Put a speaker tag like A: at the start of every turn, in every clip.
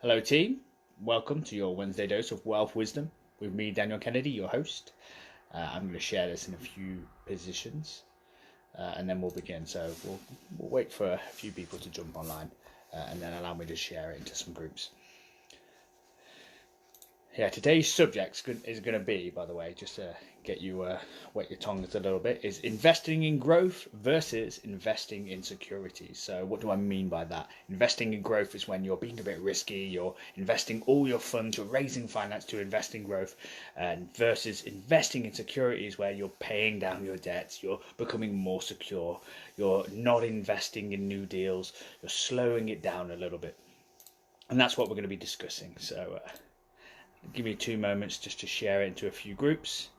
A: Hello team, welcome to your Wednesday dose of wealth wisdom with me, Daniel Kennedy, your host. I'm going to share this in a few positions and then we'll begin. So we'll wait for a few people to jump online and then allow me to share it into some groups. Yeah, today's subject is going to be, by the way, just to get you wet your tongues a little bit, is investing in growth versus investing in securities. So what do I mean by that? Investing in growth is when you're being a bit risky, you're investing all your funds, you're raising finance to invest in growth, versus investing in securities where you're paying down your debts, you're becoming more secure, you're not investing in new deals, you're slowing it down a little bit. And that's what we're going to be discussing. So give me 2 moments just to share it into a few groups.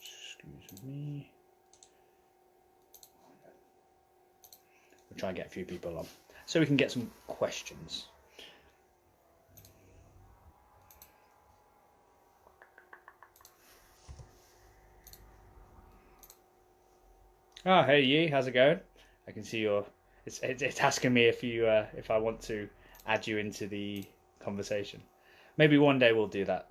A: Excuse me. We'll try and get a few people on so we can get some questions. Oh, hey Yi, how's it going? I can see it's asking me if I want to add you into the conversation. Maybe one day we'll do that.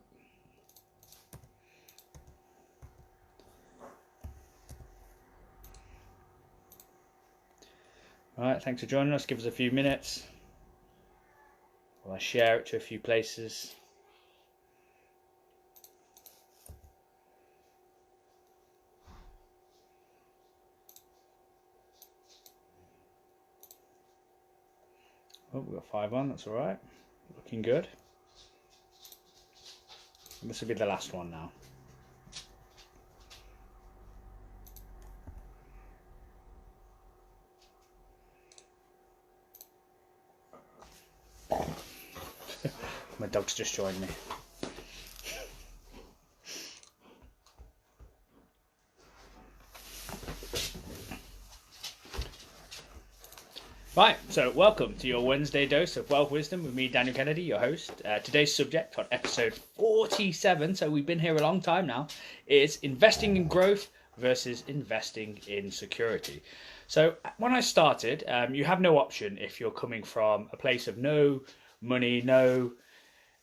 A: All right, thanks for joining us. Give us a few minutes while I share it to a few places. Oh, we've got 5 on, that's all right. Looking good. This will be the last one now. My dog's just joined me. Right, so welcome to your Wednesday dose of wealth wisdom with me, Daniel Kennedy, your host. Today's subject on episode 47, so we've been here a long time now, is investing in growth versus investing in security. So when I started, you have no option if you're coming from a place of no money, no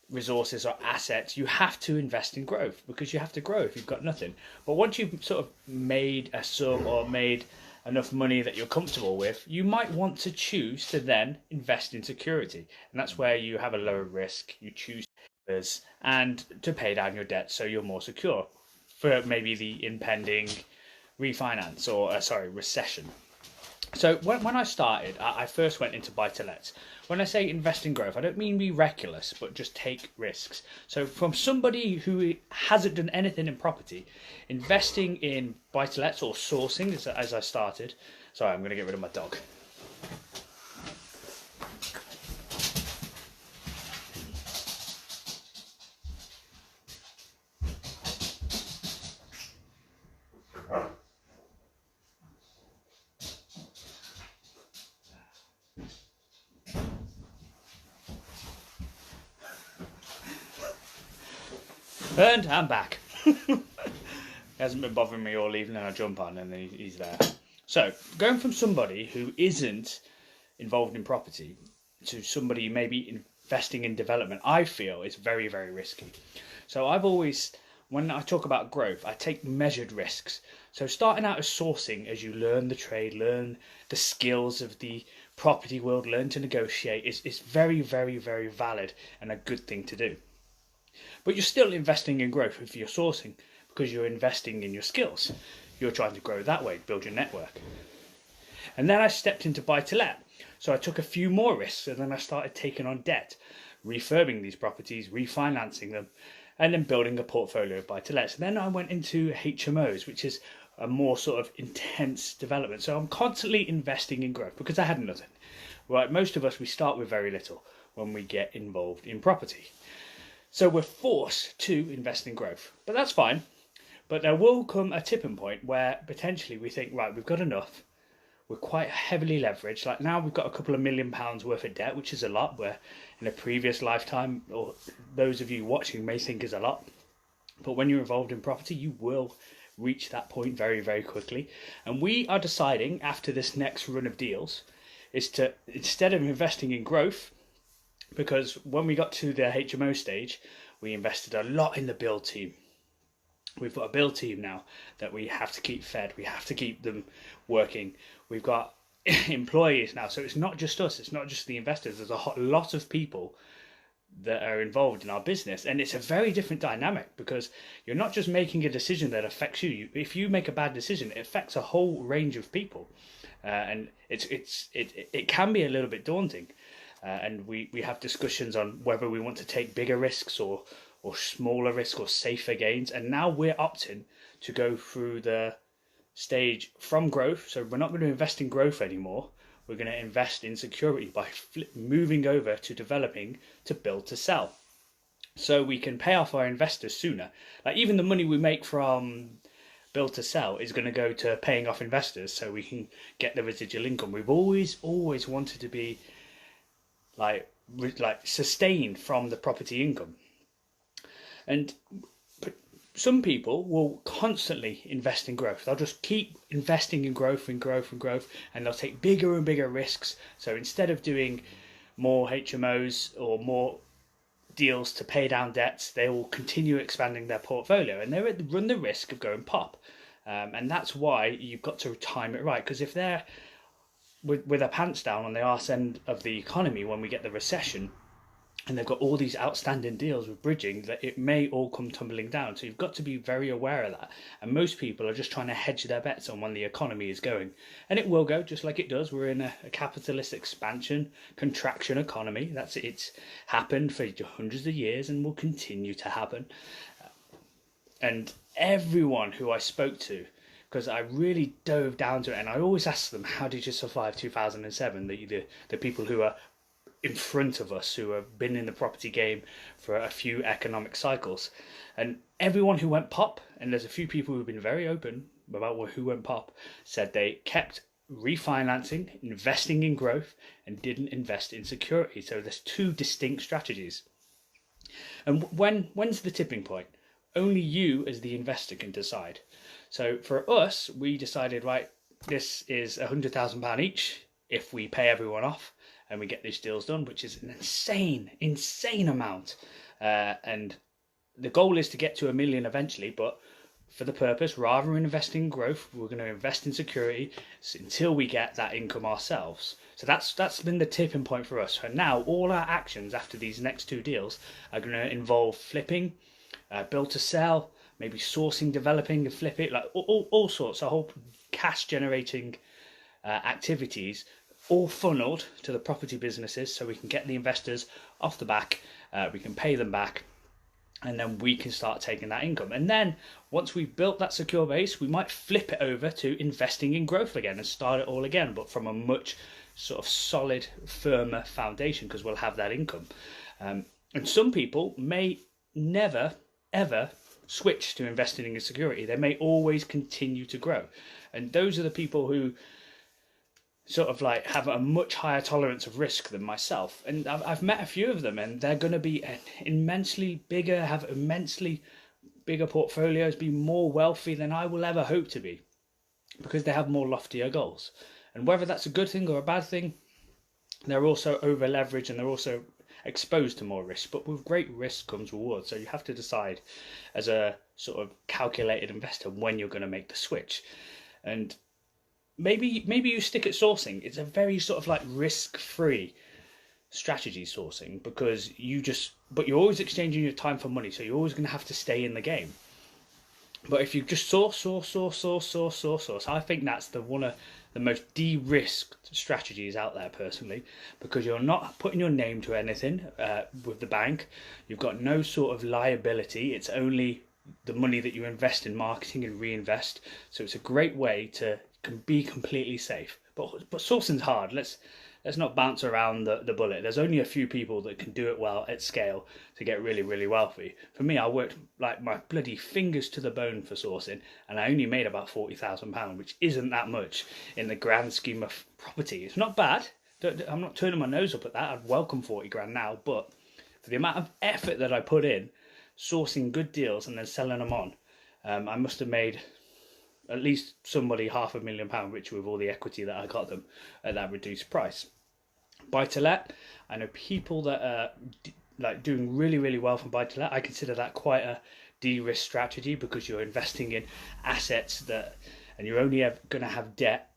A: resources or assets. You have to invest in growth because you have to grow if you've got nothing. But once you've sort of made a sum or made enough money that you're comfortable with, you might want to choose to then invest in security. And that's where you have a lower risk, you choose and to pay down your debt so you're more secure for maybe the impending refinance or recession. So when I started, I first went into buy-to-lets. When I say invest in growth, I don't mean be reckless, but just take risks. So from somebody who hasn't done anything in property, investing in buy-to-lets or sourcing, as I started. Sorry, I'm going to get rid of my dog. And I'm back. He hasn't been bothering me all evening, and I jump on and he's there. So going from somebody who isn't involved in property to somebody maybe investing in development, I feel is very, very risky. So I've always, when I talk about growth, I take measured risks. So starting out as sourcing, as you learn the trade, learn the skills of the property world, learn to negotiate, is very, very, very valid and a good thing to do. But you're still investing in growth if you're sourcing because you're investing in your skills. You're trying to grow that way, build your network. And then I stepped into buy-to-let. So I took a few more risks and then I started taking on debt, refurbing these properties, refinancing them, and then building a portfolio of buy-to-lets. And then I went into HMOs, which is a more sort of intense development. So I'm constantly investing in growth because I had nothing. Right, most of us, we start with very little when we get involved in property. So we're forced to invest in growth, but that's fine. But there will come a tipping point where potentially we think, right, we've got enough. We're quite heavily leveraged. Like now we've got a couple of £1 million worth of debt, which is a lot, where in a previous lifetime, or those of you watching may think is a lot. But when you're involved in property, you will reach that point very, very quickly. And we are deciding after this next run of deals is to, instead of investing in growth, because when we got to the HMO stage, we invested a lot in the build team. We've got a build team now that we have to keep fed. We have to keep them working. We've got employees now. So it's not just us. It's not just the investors. There's a lot of people that are involved in our business. And it's a very different dynamic because you're not just making a decision that affects you. If you make a bad decision, it affects a whole range of people. And it can be a little bit daunting. And we have discussions on whether we want to take bigger risks or smaller risk or safer gains. And now we're opting to go through the stage from growth. So we're not going to invest in growth anymore. We're going to invest in security by moving over to developing to build to sell. So we can pay off our investors sooner. Like even the money we make from build to sell is going to go to paying off investors so we can get the residual income. We've always wanted to be like sustained from the property income. And some people will constantly invest in growth. They'll just keep investing in growth and growth and growth, and they'll take bigger and bigger risks. So instead of doing more HMOs or more deals to pay down debts, they will continue expanding their portfolio, and they run the risk of going pop. And that's why you've got to time it right, because if they're with their pants down on the arse end of the economy when we get the recession, and they've got all these outstanding deals with bridging, that it may all come tumbling down. So you've got to be very aware of that. And most people are just trying to hedge their bets on when the economy is going. And it will go, just like it does. We're in a capitalist expansion, contraction economy. It's happened for hundreds of years and will continue to happen. And everyone who I spoke to, because I really dove down to it, and I always ask them, how did you survive 2007? The people who are in front of us, who have been in the property game for a few economic cycles. And everyone who went pop, and there's a few people who've been very open about who went pop, said they kept refinancing, investing in growth, and didn't invest in security. So there's two distinct strategies. And when's the tipping point? Only you as the investor can decide. So for us, we decided, right, this is £100,000 each if we pay everyone off and we get these deals done, which is an insane amount. And the goal is to get to 1 million eventually, but for the purpose, rather than investing in growth, we're going to invest in security until we get that income ourselves. So that's been the tipping point for us. And now all our actions after these next two deals are going to involve flipping, build to sell, maybe sourcing, developing and flip it, like all sorts, a whole cash generating activities, all funneled to the property businesses so we can get the investors off the back, we can pay them back, and then we can start taking that income. And then once we've built that secure base, we might flip it over to investing in growth again and start it all again, but from a much sort of solid, firmer foundation, because we'll have that income. And some people may never, ever switch to investing in security. They may always continue to grow. And those are the people who sort of like have a much higher tolerance of risk than myself. And I've met a few of them, and they're going to be immensely bigger, have immensely bigger portfolios, be more wealthy than I will ever hope to be, because they have more loftier goals. And whether that's a good thing or a bad thing, they're also over leveraged and they're also exposed to more risk. But with great risk comes reward. So you have to decide as a sort of calculated investor when you're going to make the switch. And maybe you stick at sourcing. It's a very sort of like risk-free strategy, sourcing, because but you're always exchanging your time for money, so you're always going to have to stay in the game. But if you just source, I think that's one of the most de-risked strategies out there personally, because you're not putting your name to anything with the bank. You've got no sort of liability. It's only the money that you invest in marketing and reinvest. So it's a great way to be completely safe. But sourcing's hard. Let's not bounce around the bullet. There's only a few people that can do it well at scale to get really, really wealthy. For me, I worked like my bloody fingers to the bone for sourcing, and I only made about £40,000, which isn't that much in the grand scheme of property. It's not bad. I'm not turning my nose up at that. I'd welcome 40 grand now, but for the amount of effort that I put in sourcing good deals and then selling them on, I must have made at least somebody £500,000 richer with all the equity that I got them at that reduced price. Buy to let, I know people that are like doing really, really well from buy to let. I consider that quite a de-risk strategy because you're investing in assets and you're only going to have debt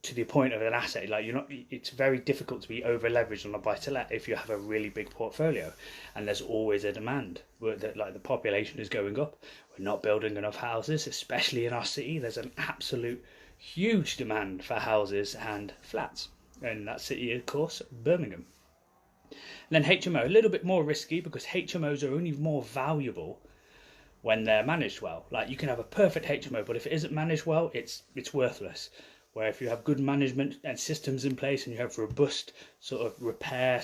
A: to the point of an asset. Like it's very difficult to be over leveraged on a buy to let if you have a really big portfolio, and there's always a demand. Like the population is going up, we're not building enough houses, especially in our city. There's an absolute huge demand for houses and flats, and that city, of course, Birmingham. And then HMO, a little bit more risky because HMOs are only more valuable when they're managed well. Like you can have a perfect HMO, but if it isn't managed well, it's worthless. Where if you have good management and systems in place, and you have robust sort of repair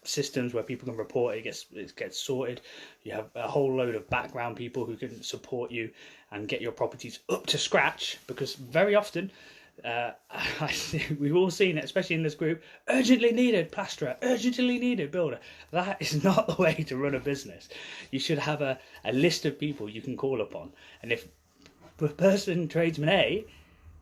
A: systems where people can report it gets sorted, you have a whole load of background people who can support you and get your properties up to scratch. Because very often, we've all seen it, especially in this group, urgently needed plasterer, urgently needed builder. That is not the way to run a business. You should have a list of people you can call upon, and if tradesman A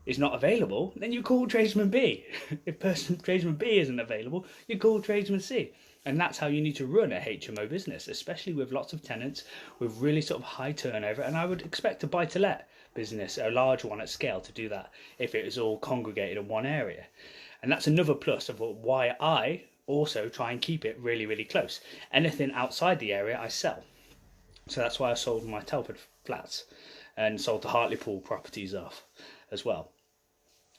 A: is not available, then you call tradesman B. If tradesman B isn't available, you call tradesman C. And that's how you need to run a HMO business, especially with lots of tenants, with really sort of high turnover. And I would expect a buy-to-let business, a large one at scale, to do that if it is all congregated in one area. And that's another plus of why I also try and keep it really, really close. Anything outside the area, I sell. So that's why I sold my Telford flats and sold the Hartlepool properties off as well.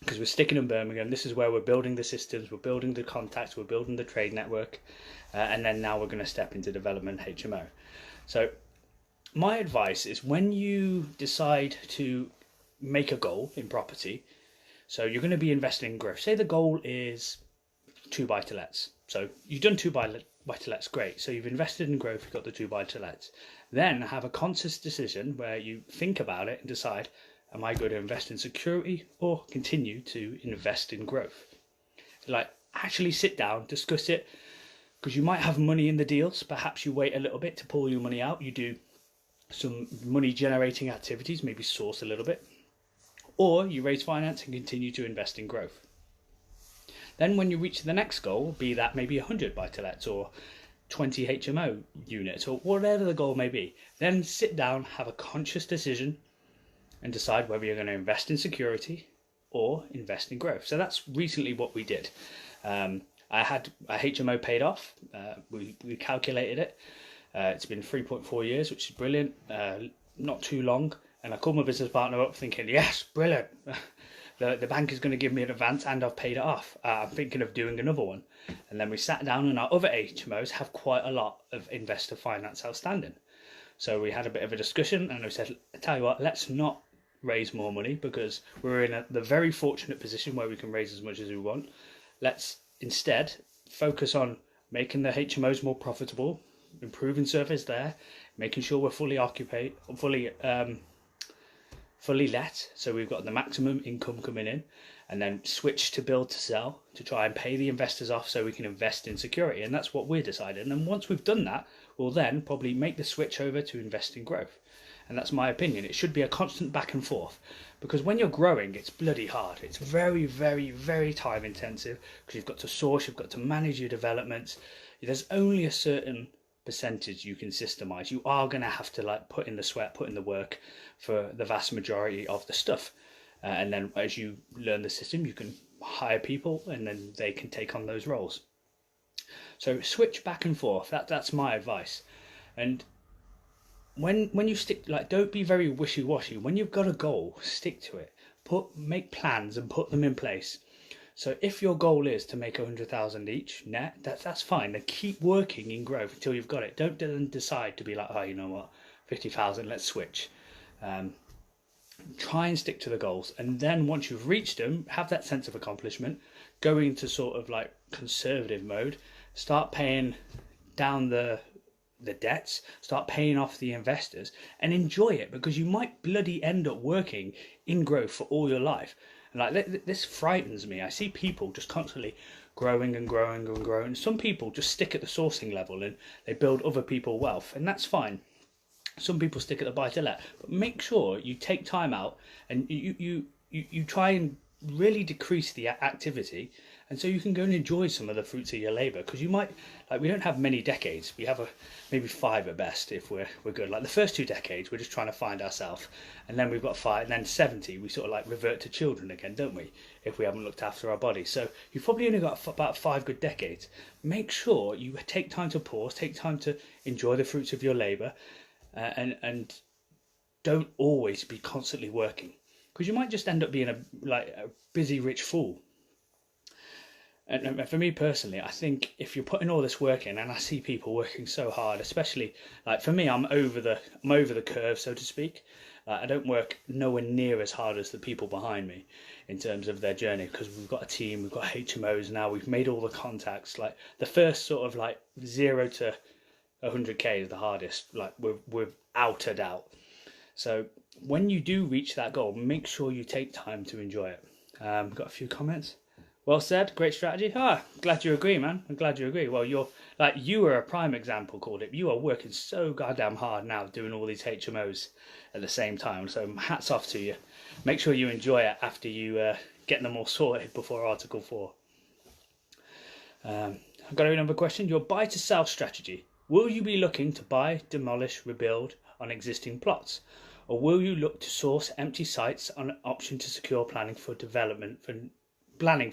A: Because we're sticking in Birmingham. This is where we're building the systems, we're building the contacts, we're building the trade network, and then now we're going to step into development HMO. So my advice is, when you decide to make a goal in property, so you're going to be investing in growth. Say the goal is 2 buy-to-lets. So you've done 2 buy-to-lets, great. So you've invested in growth, you've got the 2 buy-to-lets. Then have a conscious decision where you think about it and decide, am I going to invest in security or continue to invest in growth? Like, actually sit down, discuss it, because you might have money in the deals. Perhaps you wait a little bit to pull your money out. You do some money generating activities, maybe source a little bit, or you raise finance and continue to invest in growth. Then when you reach the next goal, be that maybe 100 buy-to-lets or 20 HMO units or whatever the goal may be, then sit down, have a conscious decision, and decide whether you're going to invest in security or invest in growth. So that's recently what we did. I had a HMO paid off. We calculated it. It's been 3.4 years, which is brilliant. Not too long. And I called my business partner up thinking, yes, brilliant. The bank is going to give me an advance and I've paid it off. I'm thinking of doing another one. And then we sat down, and our other HMOs have quite a lot of investor finance outstanding. So we had a bit of a discussion, and we said, I tell you what, let's not raise more money, because we're in the very fortunate position where we can raise as much as we want. Let's instead focus on making the HMOs more profitable, improving service there, making sure we're fully occupied, fully let, so we've got the maximum income coming in, and then switch to build to sell to try and pay the investors off so we can invest in security. And that's what we're deciding. And then once we've done that, we'll then probably make the switch over to invest in growth. And that's my opinion. It should be a constant back and forth, because when you're growing, it's bloody hard. It's very, very, very time intensive, because you've got to source, you've got to manage your developments. There's only a certain percentage you can systemize. You are going to have to put in the sweat, put in the work for the vast majority of the stuff. And then as you learn the system, you can hire people, and then they can take on those roles. So switch back and forth. That's my advice. And when you stick, don't be very wishy-washy. When you've got a goal, stick to it. Make plans and put them in place. So if your goal is to make 100,000 each net, that's fine. Then keep working in growth until you've got it. Don't then decide to be like, oh, you know what, 50,000, let's switch. Try and stick to the goals, and then once you've reached them, have that sense of accomplishment. Go into sort of conservative mode. Start paying down the debts, start paying off the investors, and enjoy it, because you might bloody end up working in growth for all your life. And this frightens me. I see people just constantly growing and growing and growing. Some people just stick at the sourcing level and they build other people's wealth, and that's fine. Some people stick at the buy to let, but make sure you take time out and you try and really decrease the activity, and so you can go and enjoy some of the fruits of your labour. Because you might, like, we don't have many decades. We have maybe 5 at best if we're good. Like the first 2 decades, we're just trying to find ourselves, and then we've got 5, and then 70, we sort of like revert to children again, don't we? If we haven't looked after our body. So you've probably only got about 5 good decades. Make sure you take time to pause, take time to enjoy the fruits of your labour. And don't always be constantly working, because you might just end up being a busy rich fool. And for me personally, I think if you're putting all this work in, and I see people working so hard, especially like for me, I'm over the curve, so to speak. I don't work nowhere near as hard as the people behind me in terms of their journey, because we've got a team, we've got HMOs now, we've made all the contacts. Like the first sort of like 0 to 100k is the hardest, like without a doubt. So when you do reach that goal, make sure you take time to enjoy it. Got a few comments. Well said, great strategy. Glad you agree, man. I'm glad you agree. Well, you are a prime example, called it. You are working so goddamn hard now doing all these HMOs at the same time. So hats off to you. Make sure you enjoy it after you get them all sorted before Article 4. I've got another question. Your buy to sell strategy. Will you be looking to buy, demolish, rebuild on existing plots? Or will you look to source empty sites on an option to secure planning for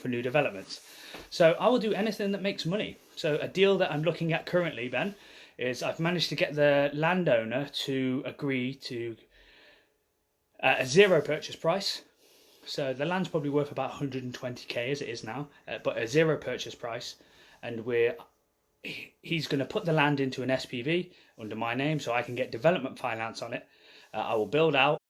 A: new developments? So I will do anything that makes money. So a deal that I'm looking at currently, Ben, is I've managed to get the landowner to agree to a 0 purchase price. So the land's probably worth about 120k as it is now, but a 0 purchase price, and he's going to put the land into an SPV under my name so I can get development finance on it. I will build out